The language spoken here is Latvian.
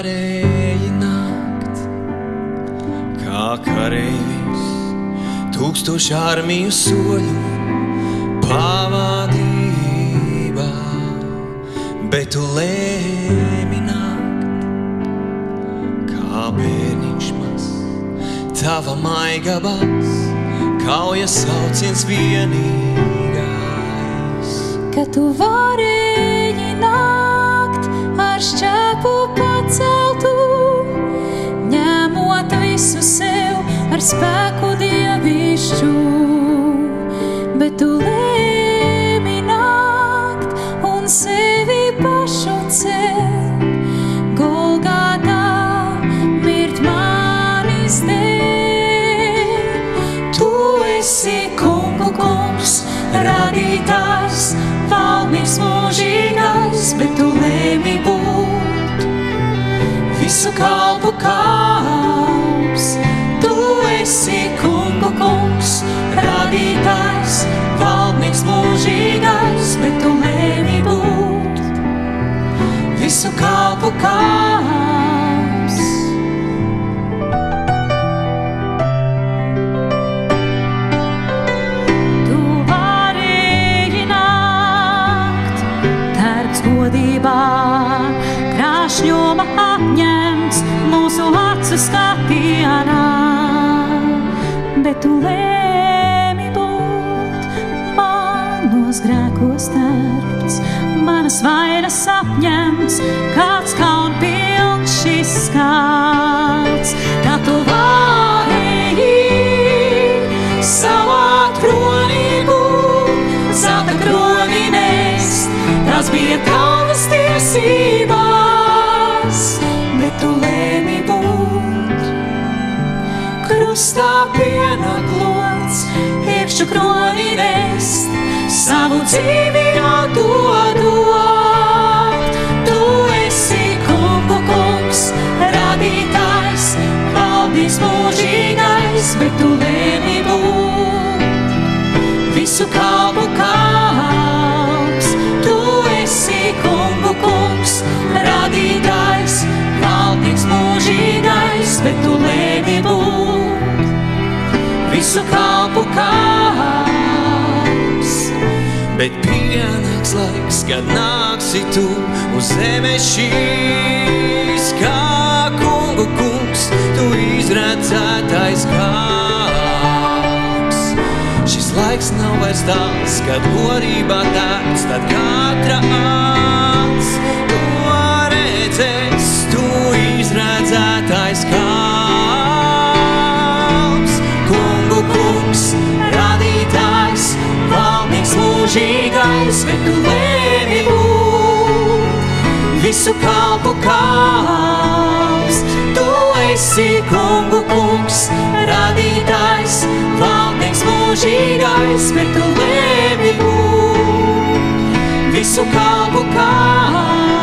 varēji nākt, kā kareivis, 1000 armiju soļu pavadībā, bet tu lēmi nākt, kā bērniņš maz, tava maiga balss, kaujas sauciens vienīgais. Ka tu varēji nākt ar šķēpu paceltu, ņemot visu sev ar spēku dievišķu, bet tu lēmi nākt un sevi pašu celt, Golgātā mirt manis dēļ. Tu esi kungu kungs, radītājs, valdnieks mūžīgais, bet tu lēmi būt visu kalpu kalps. Tu esi kungu kungs, radītājs, valdnieks mūžīgais, bet tu lēmi būt visu kalpu kalps. Tu varēji nākt, tērps godībā, krāšņuma apņemts mūsu acu skatienā, bet tu lēmi būt manos grēkos tērpts, manas vainas apņemts, kāds kaunpilns šis skats. Kā tu varēji savā kronī būt, zelta kroni nest, tas bija tavas tiesībās, bet tu lēmi būt krustā pienaklots, iekšķu kroni nest, savu dzīvi atdodot. Tu esi kungu kungs, radītājs, valdnieks mūžīgais, bet tu lēmi būt visu kalpu kalps. Tu esi kungu kungs, radītājs, valdnieks mūžīgais, bet tu lēmi būt visu kalpu kalps. Bet pienāks laiks, kad nāksi tu uz zemes šīs, kā kungu kungs, tu izredzētais kāps. Šis laiks nav vairs tāls, kad gorībā tērts, tad katra acs to redzēs, tu izredzētais kāps. Kungu kungs, radītājs, valdnieks mūžīgais, bet tu lēmi būt visu kalpu kalps. Tu esi kungu kungs, radītājs, valdnieks mūžīgais, bet tu lēmi būt visu kalpu kalps.